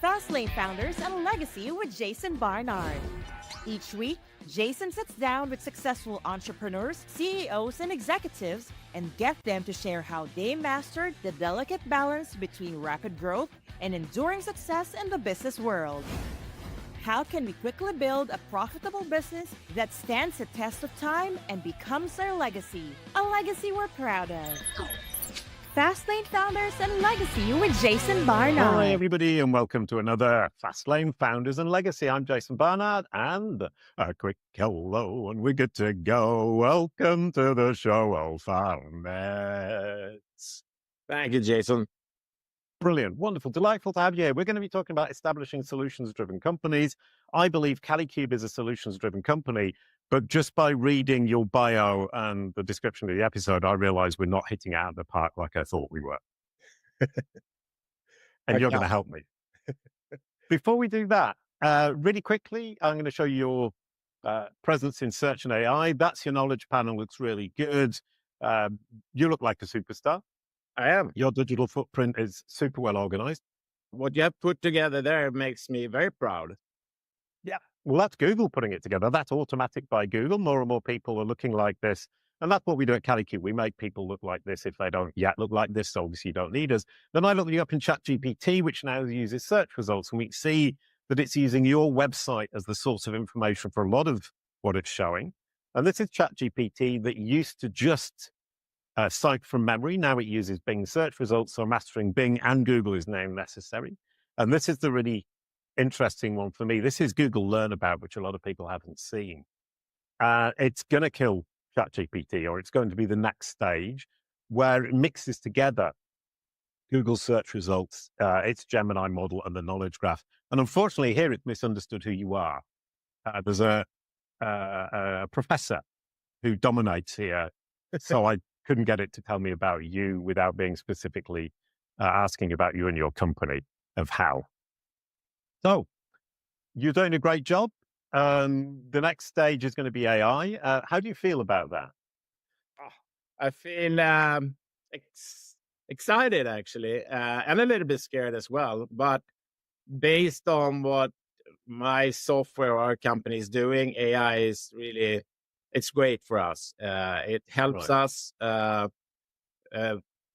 Fastlane Founders and Legacy with Jason Barnard. Each week, Jason sits down with successful entrepreneurs, CEOs, and executives and get them to share how they mastered the delicate balance between rapid growth and enduring success in the business world. How can we quickly build a profitable business that stands the test of time and becomes our legacy? A legacy we're proud of. Fastlane Founders and Legacy with Jason Barnard. Hi, everybody, and welcome to another Fastlane Founders and Legacy. I'm Jason Barnard, and a quick hello, and we're good to go. Welcome to the show, Ulf Arnetz. Thank you, Jason. Brilliant, wonderful, delightful to have you here. We're going to be talking about establishing solutions-driven companies. I believe Kalicube is a solutions-driven company, but just by reading your bio and the description of the episode, I realize we're not hitting it out of the park like I thought we were. And you're going to help me. Before we do that, really quickly, I'm going to show you your presence in search and AI. That's your knowledge panel. Looks really good. You look like a superstar. I am. Your digital footprint is super well organized. What you have put together there makes me very proud. Yeah. Well, that's Google putting it together. That's automatic by Google. More and more people are looking like this. And that's what we do at Kalicube. We make people look like this if they don't yet look like this. So obviously you don't need us. Then I look you up in ChatGPT, which now uses search results. And we see that it's using your website as the source of information for a lot of what it's showing. And this is ChatGPT that used to just cite from memory. Now it uses Bing search results. So mastering Bing and Google is now necessary. And this is the really interesting one for me. This is Google Learn About, which a lot of people haven't seen. It's going to kill ChatGPT, or it's going to be the next stage where it mixes together Google search results, its Gemini model, and the knowledge graph. And unfortunately, here it's misunderstood who you are. There's a professor who dominates here, so I couldn't get it to tell me about you without being specifically asking about you and your company of how. So you're doing a great job. The next stage is going to be AI. How do you feel about that? I feel excited, actually, and a little bit scared as well. But based on what my software, our company is doing, AI is really, it's great for us. It helps us to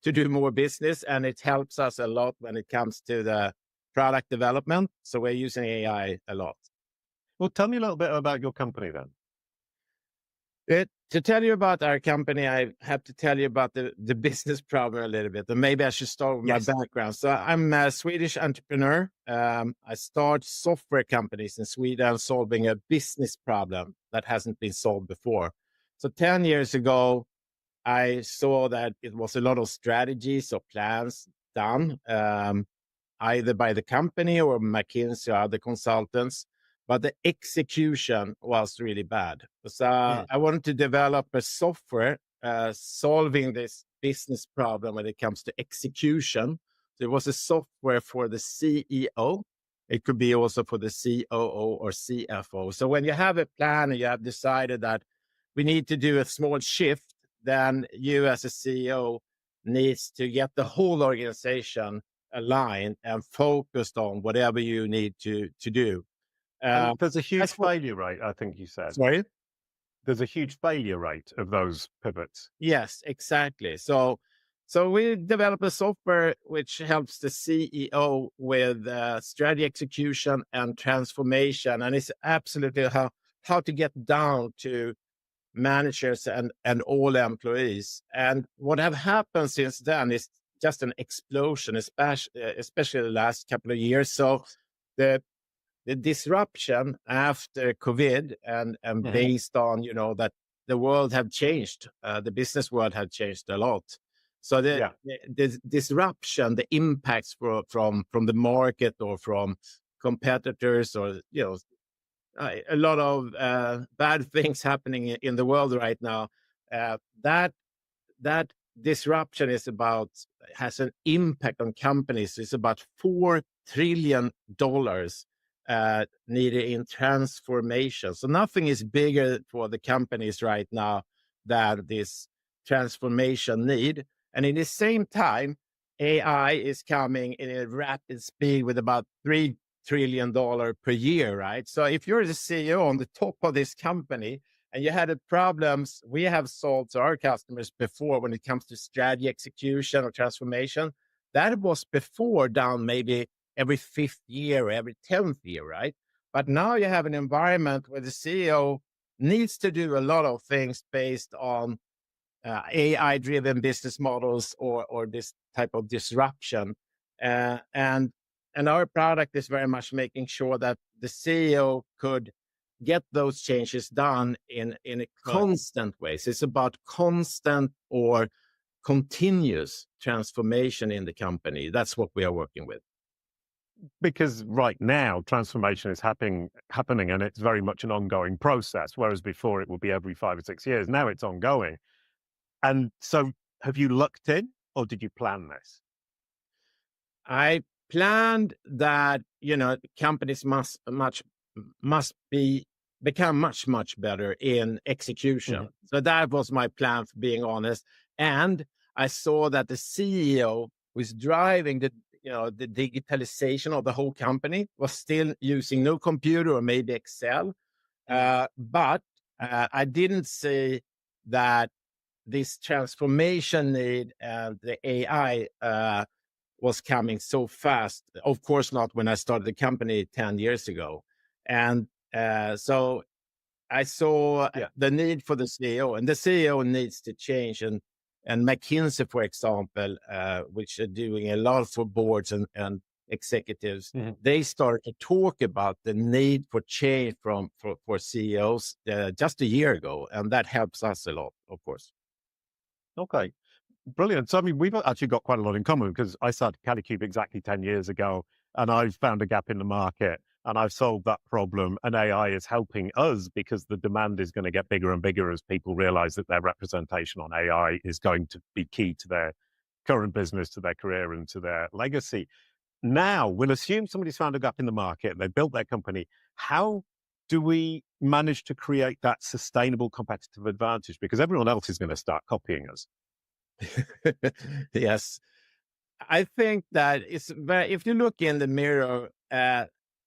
do more business, and it helps us a lot when it comes to the product development. So we're using AI a lot. Well, tell me a little bit about your company then. To tell you about our company, I have to tell you about the business problem a little bit. And maybe I should start with my background. So I'm a Swedish entrepreneur. I start software companies in Sweden solving a business problem that hasn't been solved before. So 10 years ago, I saw that it was a lot of strategies or plans done, either by the company or McKinsey or other consultants. But the execution was really bad. So I wanted to develop a software solving this business problem when it comes to execution. So it was a software for the CEO. It could be also for the COO or CFO. So when you have a plan and you have decided that we need to do a small shift, then you as a CEO needs to get the whole organization aligned and focused on whatever you need to do. There's a huge failure rate, I think you said. Sorry? There's a huge failure rate of those pivots. Yes, exactly. So we develop a software which helps the CEO with strategy execution and transformation. And it's absolutely how to get down to managers and all employees. And what have happened since then is just an explosion, especially the last couple of years. So the disruption after COVID and based on, that the world had changed, the business world had changed a lot. So the disruption, the impacts from the market or from competitors or, a lot of bad things happening in the world right now. That disruption has an impact on companies. It's about $4 trillion needed in transformation. So nothing is bigger for the companies right now than this transformation need. And in the same time, AI is coming in a rapid speed with about $3 trillion per year, right? So if you're the CEO on the top of this company and you had problems we have solved to our customers before when it comes to strategy execution or transformation, that was before done maybe every 5th year or every 10th year, right? But now you have an environment where the CEO needs to do a lot of things based on AI-driven business models or this type of disruption. And our product is very much making sure that the CEO could get those changes done in a constant way. So it's about constant or continuous transformation in the company. That's what we are working with. Because right now transformation is happening and it's very much an ongoing process, whereas before it would be every 5 or 6 years. Now it's ongoing. And so have you looked in or did you plan this? I planned that, companies must become much better in execution. So that was my plan, for being honest. And I saw that the CEO was driving the digitalization of the whole company was still using no computer or maybe Excel. But I didn't see that this transformation need and the AI was coming so fast. Of course, not when I started the company 10 years ago. And so I saw the need for the CEO, and the CEO needs to change. And McKinsey, for example, which are doing a lot for boards and executives, they started to talk about the need for change for CEOs just a year ago. And that helps us a lot, of course. Okay, brilliant. So, I mean, we've actually got quite a lot in common because I started Kalicube exactly 10 years ago and I've found a gap in the market and I've solved that problem. And AI is helping us because the demand is going to get bigger and bigger as people realize that their representation on AI is going to be key to their current business, to their career and to their legacy. Now, we'll assume somebody's found a gap in the market, they built their company. How do we manage to create that sustainable competitive advantage? Because everyone else is going to start copying us. Yes. I think that if you look in the mirror,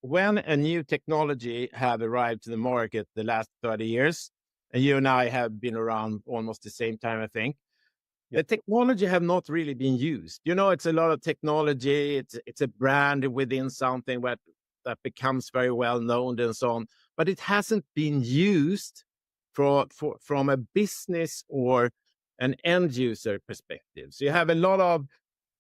when a new technology have arrived to the market the last 30 years, and you and I have been around almost the same time, I think, the technology have not really been used. It's a lot of technology. It's a brand within something that becomes very well known and so on, but it hasn't been used from a business or an end user perspective. So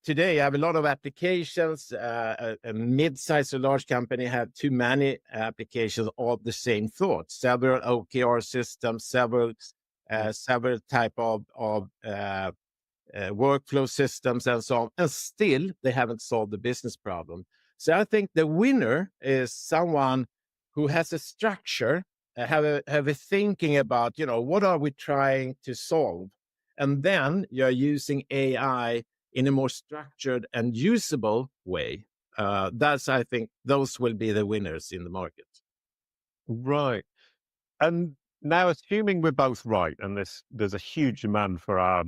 today you have a lot of applications. A mid-sized or large company have too many applications of the same thought. Several OKR systems, several type of workflow systems and so on, and still they haven't solved the business problem. So I think the winner is someone who has a structure, have a thinking about, what are we trying to solve? And then you're using AI in a more structured and usable way. I think those will be the winners in the market. Right. And now, assuming we're both right, and there's a huge demand for our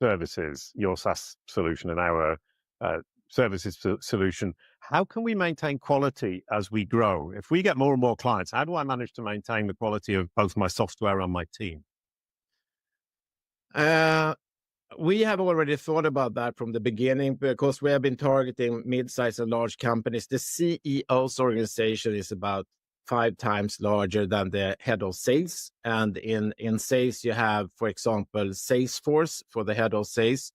services, your SaaS solution and our services solution, how can we maintain quality as we grow? If we get more and more clients, how do I manage to maintain the quality of both my software and my team? We have already thought about that from the beginning because we have been targeting mid-sized and large companies. The CEO's organization is about 5 times larger than the head of sales. And in sales, you have, for example, Salesforce for the head of sales.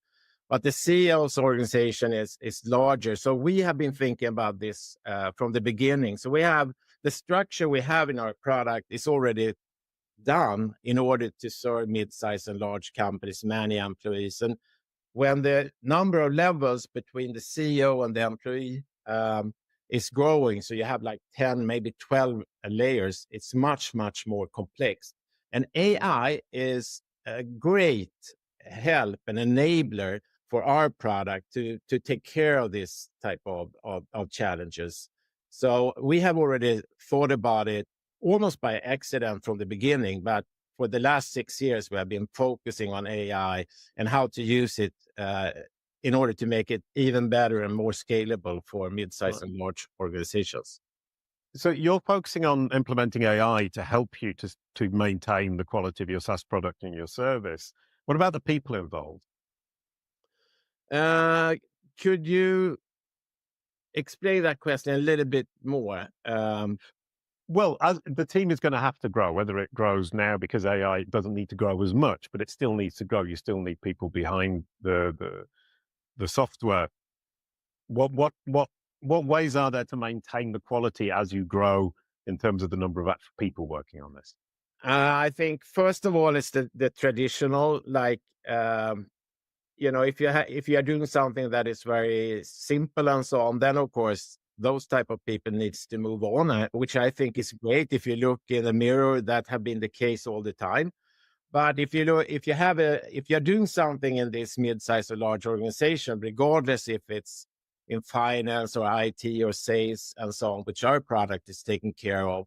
But the CEO's organization is larger. So we have been thinking about this from the beginning. So we have the structure we have in our product is already done in order to serve mid-sized and large companies, many employees. And when the number of levels between the CEO and the employee is growing, so you have like 10, maybe 12 layers, it's much more complex. And AI is a great help and enabler for our product to take care of this type of challenges. So we have already thought about it almost by accident from the beginning, but for the last 6 years, we have been focusing on AI and how to use it in order to make it even better and more scalable for mid-sized Right. and large organizations. So you're focusing on implementing AI to help you to maintain the quality of your SaaS product and your service. What about the people involved? Could you explain that question a little bit more? Well, as the team is going to have to grow, whether it grows now because AI doesn't need to grow as much, but it still needs to grow. You still need people behind the software. What ways are there to maintain the quality as you grow in terms of the number of actual people working on this? I think first of all, it's the traditional, like if you are doing something that is very simple and so on, then of course those type of people needs to move on, which I think is great. If you look in the mirror, that have been the case all the time. But if you're doing something in this mid-sized or large organization, regardless if it's in finance or IT or sales and so on, which our product is taking care of,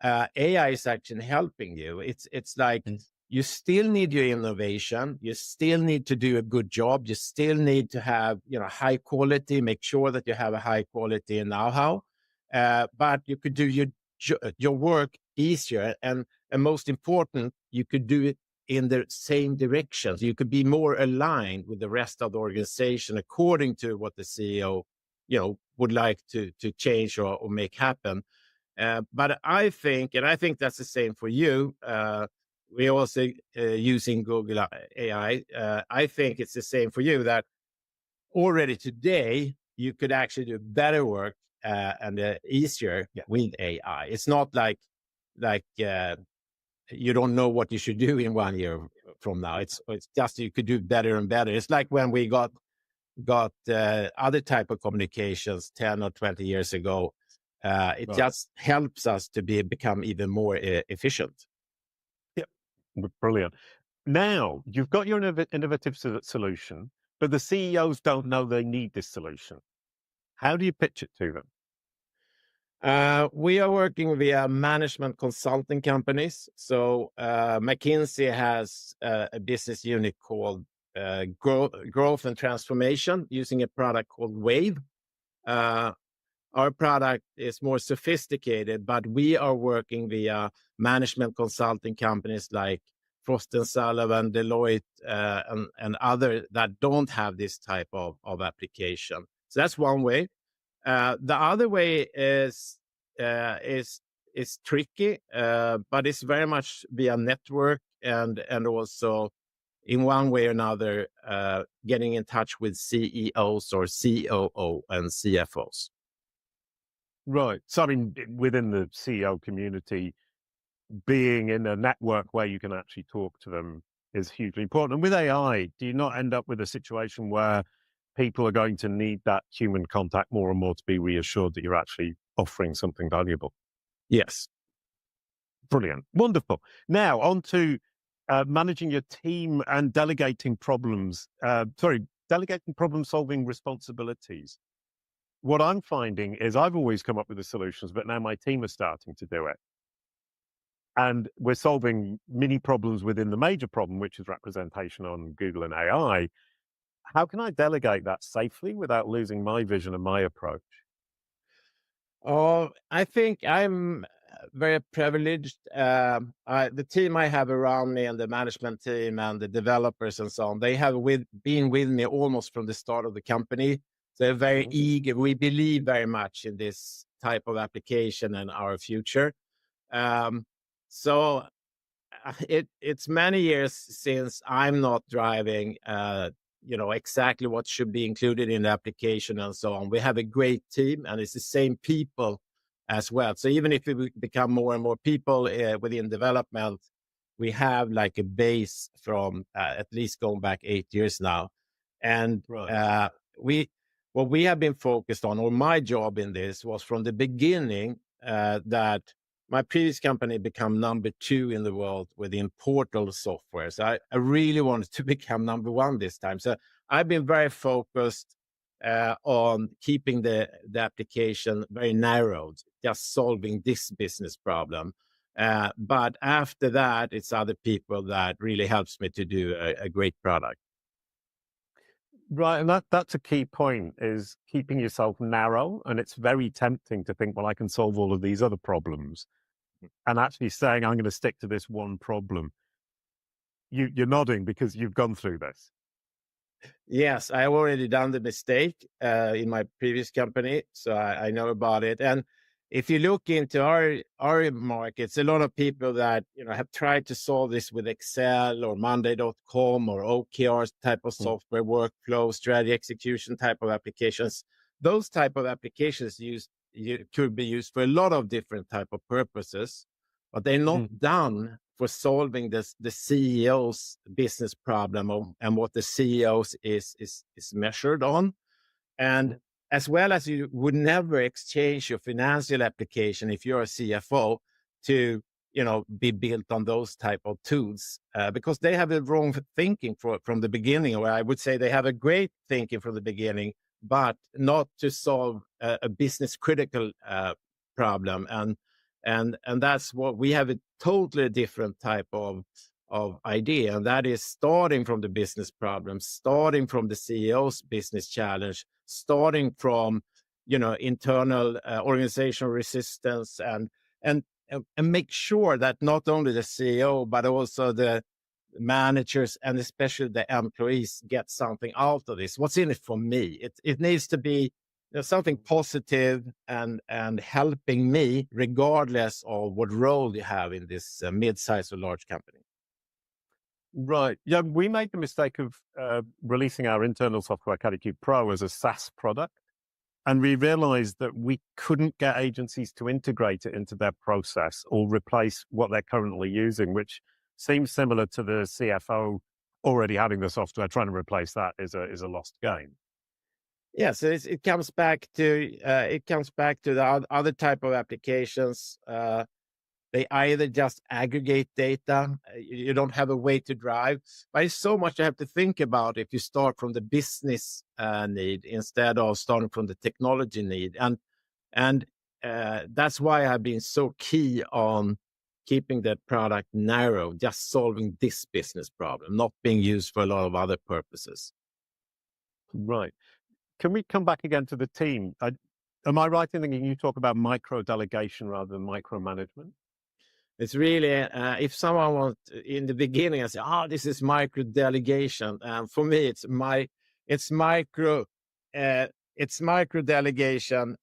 AI is actually helping you. It's like you still need your innovation, you still need to do a good job, you still need to have high quality, make sure that you have a high quality know-how, but you could do your work easier, and most important, you could do it in the same direction. So you could be more aligned with the rest of the organization according to what the CEO would like to change or make happen. But I think that's the same for you. We also using Google AI. I think it's the same for you, that already today you could actually do better work and easier with AI. It's not like you don't know what you should do in 1 year from now. It's just you could do better and better. It's like when we got other type of communications 10 or 20 years ago. It just helps us to become even more efficient. Yep, brilliant. Now you've got your innovative solution, but the CEOs don't know they need this solution. How do you pitch it to them? We are working via management consulting companies. So McKinsey has a business unit called Growth and Transformation, using a product called Wave. Our product is more sophisticated, but we are working via management consulting companies like Frost & Sullivan, Deloitte, and other that don't have this type of application. So that's one way. The other way is tricky, but it's very much via network and also in one way or another getting in touch with CEOs or COO and CFOs. Right. So, I mean, within the CEO community, being in a network where you can actually talk to them is hugely important. And with AI, do you not end up with a situation where people are going to need that human contact more and more to be reassured that you're actually offering something valuable? Yes. Brilliant. Wonderful. Now, on to managing your team and delegating delegating problem-solving responsibilities. What I'm finding is I've always come up with the solutions, but now my team is starting to do it. And we're solving mini problems within the major problem, which is representation on Google and AI. How can I delegate that safely without losing my vision and my approach? Oh, I think I'm very privileged. The team I have around me and the management team and the developers and so on, they have been with me almost from the start of the company. They're very eager. We believe very much in this type of application and our future. So it's many years since I'm not driving, exactly what should be included in the application and so on. We have a great team, and it's the same people as well. So even if we become more and more people within development, we have like a base from at least going back 8 years now. And what we have been focused on, or my job in this was from the beginning, that my previous company become number 2 in the world within portal software. So I really wanted to become number 1 this time. So I've been very focused on keeping the application very narrowed, just solving this business problem. But after that, it's other people that really helps me to do a great product. Right, and that's a key point, is keeping yourself narrow, and it's very tempting to think, well, I can solve all of these other problems, and actually saying, I'm going to stick to this one problem. You're nodding because you've gone through this. Yes, I have already done the mistake in my previous company, so I know about it. And if you look into our markets, a lot of people that have tried to solve this with Excel or Monday.com or OKRs type of Mm, software, workflow, strategy execution type of applications. Those type of applications could be used for a lot of different type of purposes, but they're not mm, done for solving the CEO's business problem and what the CEO's is measured on. And mm. as well as you would never exchange your financial application if you're a CFO to be built on those type of tools because they have a wrong thinking from the beginning, or I would say they have a great thinking from the beginning, but not to solve a business critical problem. And that's what we have, a totally different type of idea, and that is starting from the business problem, starting from the CEO's business challenge, starting from internal organizational resistance, and make sure that not only the CEO but also the managers and especially the employees get something out of this. What's in it for me? It needs to be something positive and helping me regardless of what role you have in this mid-sized or large company. Right. Yeah, we made the mistake of releasing our internal software, Kalicube Pro, as a SaaS product. And we realized that we couldn't get agencies to integrate it into their process or replace what they're currently using, which seems similar to the CFO already having the software. Trying to replace that is a lost game. Yeah, so it comes back to the other type of applications. They either just aggregate data, you don't have a way to drive, but it's so much you have to think about if you start from the business need instead of starting from the technology need. And that's why I've been so key on keeping the product narrow, just solving this business problem, not being used for a lot of other purposes. Right. Can we come back again to the team? Am I right in thinking you talk about micro delegation rather than micromanagement? It's really, if someone wants in the beginning, I say, this is micro delegation. For me, it's micro, it's micro delegation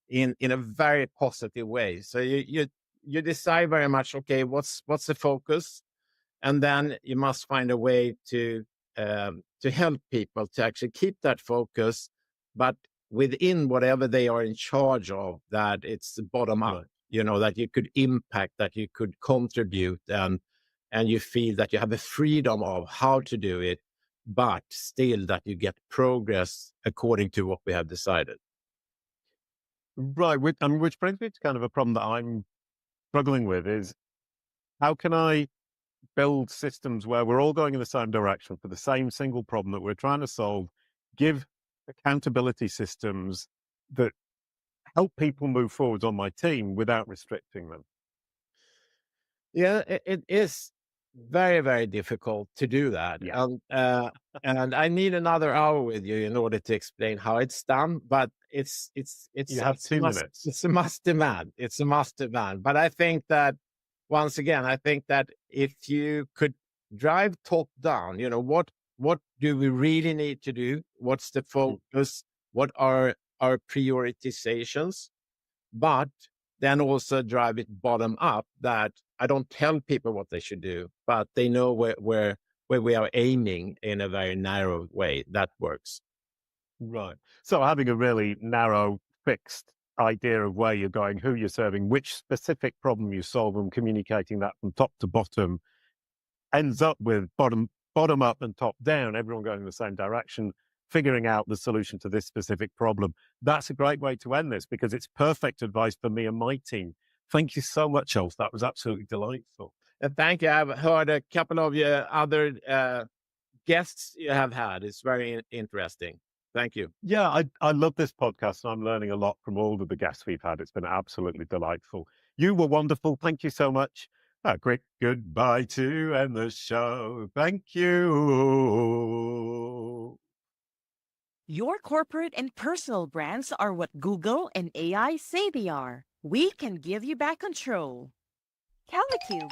in a very positive way. So you decide very much, okay, what's the focus, and then you must find a way to help people to actually keep that focus, but within whatever they are in charge of, that it's bottom up, Right. that you could impact, that you could contribute, and you feel that you have the freedom of how to do it, but still that you get progress according to what we have decided. Right. Which brings me to kind of a problem that I'm struggling with is, how can I build systems where we're all going in the same direction for the same single problem that we're trying to solve, give accountability systems that help people move forward on my team without restricting them? Yeah, it is very, very difficult to do that. Yeah. And I need another hour with you in order to explain how it's done, but You have it's a 2 minutes. it's a must demand. It's a must demand. But I think that once again, I think that if you could drive top down, what do we really need to do? What's the Mm. focus? What are our prioritizations? But then also drive it bottom up, that I don't tell people what they should do, but they know where we are aiming in a very narrow way. That works. Right. So having a really narrow, fixed idea of where you're going, who you're serving, which specific problem you solve, and communicating that from top to bottom ends up with bottom up and top down, everyone going in the same direction, figuring out the solution to this specific problem. That's a great way to end this, because it's perfect advice for me and my team. Thank you so much, Ulf. That was absolutely delightful. And thank you. I've heard a couple of your other guests you have had. It's very interesting. Thank you. Yeah, I love this podcast, and I'm learning a lot from all of the guests we've had. It's been absolutely delightful. You were wonderful. Thank you so much. A great goodbye to end the show. Thank you. Your corporate and personal brands are what Google and AI say they are. We can give you back control. Kalicube,